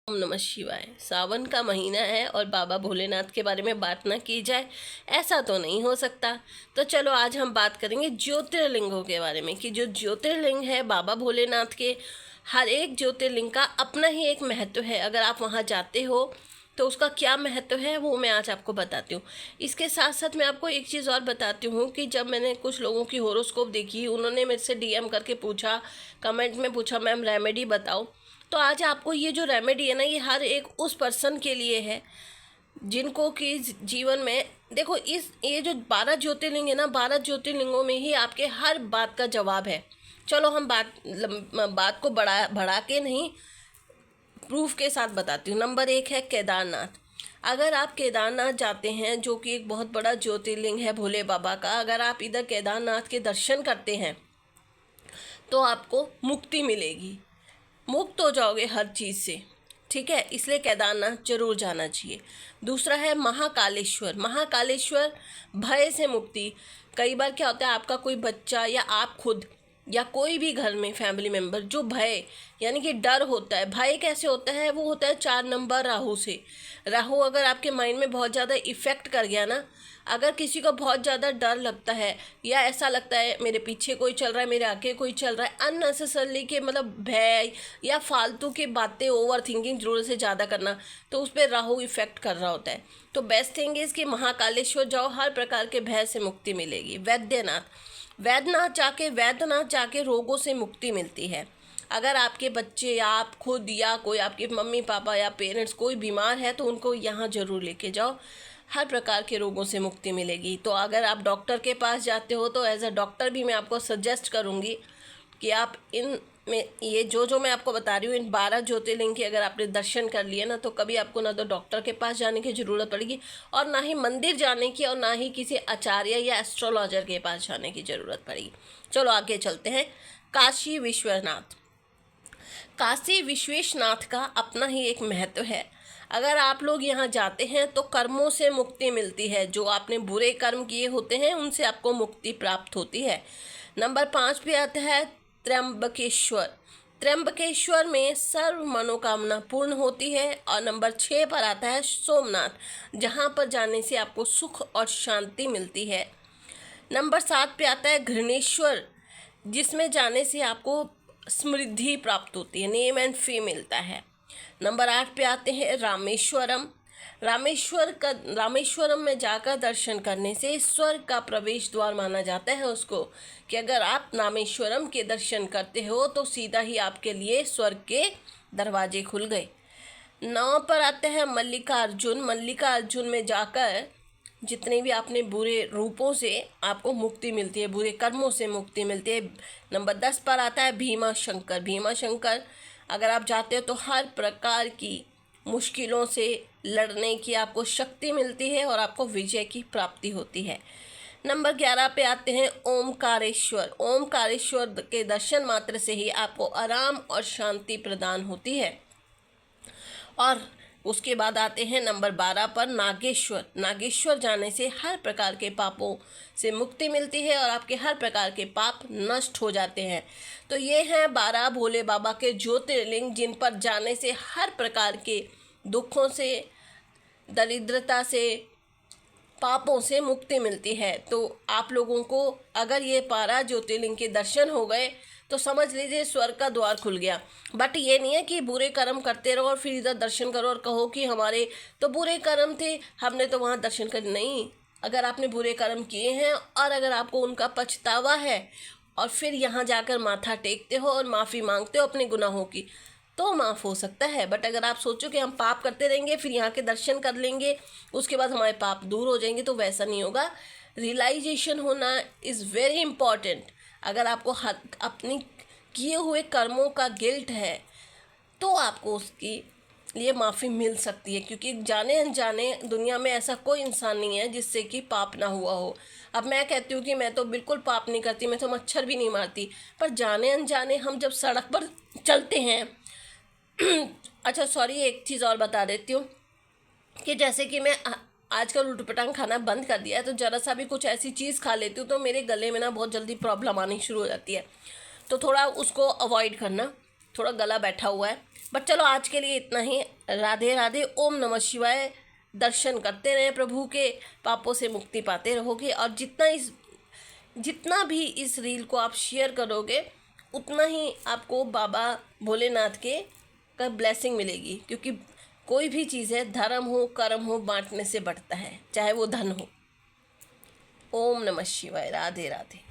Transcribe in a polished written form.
ओम नमः शिवाय। सावन का महीना है और बाबा भोलेनाथ के बारे में बात ना की जाए, ऐसा तो नहीं हो सकता। तो चलो आज हम बात करेंगे ज्योतिर्लिंगों के बारे में कि जो ज्योतिर्लिंग है बाबा भोलेनाथ के, हर एक ज्योतिर्लिंग का अपना ही एक महत्व है। अगर आप वहाँ जाते हो तो उसका क्या महत्व है वो मैं आज आपको बताती हूँ। इसके साथ साथ मैं आपको एक चीज़ और बताती हूँ कि जब मैंने कुछ लोगों की होरोस्कोप देखी, उन्होंने मेरे से डीएम करके पूछा, कमेंट में पूछा मैम रेमेडी बताओ। तो आज आपको ये जो रेमेडी है ना, ये हर एक उस पर्सन के लिए है जिनको कि जीवन में देखो, ये जो 12 ज्योतिर्लिंग है ना, 12 ज्योतिर्लिंगों में ही आपके हर बात का जवाब है। चलो हम बात को बढ़ा के नहीं, प्रूफ के साथ बताती हूँ। नंबर 1 है केदारनाथ। अगर आप केदारनाथ जाते हैं, जो कि एक बहुत बड़ा ज्योतिर्लिंग है भोले बाबा का, अगर आप इधर केदारनाथ के दर्शन करते हैं तो आपको मुक्ति मिलेगी, मुक्त हो जाओगे हर चीज़ से, ठीक है। इसलिए केदारनाथ जरूर जाना चाहिए। दूसरा है महाकालेश्वर। महाकालेश्वर भय से मुक्ति। कई बार क्या होता है, आपका कोई बच्चा या आप खुद या कोई भी घर में फैमिली मेम्बर जो भय यानी कि डर होता है। भय कैसे होता है, वो होता है 4 नंबर राहु से। राहु अगर आपके माइंड में बहुत ज़्यादा इफ़ेक्ट कर गया ना, अगर किसी को बहुत ज़्यादा डर लगता है या ऐसा लगता है मेरे पीछे कोई चल रहा है, मेरे आगे कोई चल रहा है, अननेसेसरली के मतलब भय या फालतू की बातें, ओवर थिंकिंग ज़रूरत से ज़्यादा करना, तो उस पर राहु इफ़ेक्ट कर रहा होता है। तो बेस्ट थिंग इज़ कि महाकालेश्वर जाओ, हर प्रकार के भय से मुक्ति मिलेगी। वैद्यनाथ जाके रोगों से मुक्ति मिलती है। अगर आपके बच्चे या आप खुद या कोई आपके मम्मी पापा या पेरेंट्स कोई बीमार है तो उनको यहाँ ज़रूर लेके जाओ, हर प्रकार के रोगों से मुक्ति मिलेगी। तो अगर आप डॉक्टर के पास जाते हो तो एज अ डॉक्टर भी मैं आपको सजेस्ट करूँगी कि आप इन में ये जो मैं आपको बता रही हूँ, इन 12 ज्योतिर्लिंग के अगर आपने दर्शन कर लिए ना, तो कभी आपको ना तो डॉक्टर के पास जाने की ज़रूरत पड़ेगी और ना ही मंदिर जाने की और ना ही किसी आचार्य या एस्ट्रोलॉजर के पास जाने की ज़रूरत पड़ेगी। चलो आगे चलते हैं। काशी विश्वनाथ। काशी विश्वेशनाथ का अपना ही एक महत्व है। अगर आप लोग यहाँ जाते हैं तो कर्मों से मुक्ति मिलती है। जो आपने बुरे कर्म किए होते हैं उनसे आपको मुक्ति प्राप्त होती है। नंबर 5 पे आता है त्र्यंबकेश्वर। त्र्यंबकेश्वर में सर्व मनोकामना पूर्ण होती है। और नंबर 6 पर आता है सोमनाथ, जहाँ पर जाने से आपको सुख और शांति मिलती है। नंबर 7 पे आता है घृणेश्वर, जिसमें जाने से आपको समृद्धि प्राप्त होती है, नेम एंड फेम मिलता है। नंबर 8 पे आते हैं रामेश्वरम। रामेश्वरम में जाकर दर्शन करने से स्वर्ग का प्रवेश द्वार माना जाता है उसको, कि अगर आप रामेश्वरम के दर्शन करते हो तो सीधा ही आपके लिए स्वर्ग के दरवाजे खुल गए। 9 पर आते हैं मल्लिकार्जुन। मल्लिकार्जुन में जाकर जितने भी आपने बुरे रूपों से आपको मुक्ति मिलती है, बुरे कर्मों से मुक्ति मिलती है। नंबर 10 पर आता है भीमा शंकर। भीमा शंकर अगर आप जाते हो तो हर प्रकार की मुश्किलों से लड़ने की आपको शक्ति मिलती है और आपको विजय की प्राप्ति होती है। नंबर 11 पे आते हैं ओमकारेश्वर। ओमकारेश्वर के दर्शन मात्र से ही आपको आराम और शांति प्रदान होती है। और उसके बाद आते हैं नंबर 12 पर नागेश्वर। नागेश्वर जाने से हर प्रकार के पापों से मुक्ति मिलती है और आपके हर प्रकार के पाप नष्ट हो जाते हैं। तो ये हैं 12 भोले बाबा के ज्योतिर्लिंग, जिन पर जाने से हर प्रकार के दुखों से, दरिद्रता से, पापों से मुक्ति मिलती है। तो आप लोगों को अगर ये 12 ज्योतिर्लिंग के दर्शन हो गए तो समझ लीजिए स्वर्ग का द्वार खुल गया। बट ये नहीं है कि बुरे कर्म करते रहो और फिर इधर दर्शन करो और कहो कि हमारे तो बुरे कर्म थे, हमने तो वहाँ दर्शन कर। नहीं, अगर आपने बुरे कर्म किए हैं और अगर आपको उनका पछतावा है और फिर यहाँ जाकर माथा टेकते हो और माफ़ी मांगते हो अपने गुनाहों की, तो माफ़ हो सकता है। बट अगर आप सोचो कि हम पाप करते रहेंगे फिर यहाँ के दर्शन कर लेंगे उसके बाद हमारे पाप दूर हो जाएंगे, तो वैसा नहीं होगा। रियलाइजेशन होना इज़ वेरी इम्पॉर्टेंट। अगर आपको अपनी किए हुए कर्मों का गिल्ट है तो आपको उसकी लिए माफ़ी मिल सकती है, क्योंकि जाने अनजाने दुनिया में ऐसा कोई इंसान नहीं है जिससे कि पाप ना हुआ हो। अब मैं कहती हूँ कि मैं तो बिल्कुल पाप नहीं करती, मैं तो मच्छर भी नहीं मारती, पर जाने अनजाने हम जब सड़क पर चलते हैं अच्छा सॉरी, एक चीज़ और बता देती हूँ कि जैसे कि मैं आजकल उटपटांग खाना बंद कर दिया है, तो ज़रा सा भी कुछ ऐसी चीज़ खा लेती हूँ तो मेरे गले में ना बहुत जल्दी प्रॉब्लम आनी शुरू हो जाती है। तो थोड़ा उसको अवॉइड करना, थोड़ा गला बैठा हुआ है। बट चलो आज के लिए इतना ही। राधे राधे, ओम नमः शिवाय। दर्शन करते रहे प्रभु के, पापों से मुक्ति पाते रहोगे। और जितना भी इस रील को आप शेयर करोगे उतना ही आपको बाबा भोलेनाथ के का ब्लेसिंग मिलेगी, क्योंकि कोई भी चीज़ है, धर्म हो कर्म हो, बांटने से बढ़ता है, चाहे वो धन हो। ओम नमः शिवाय। राधे राधे।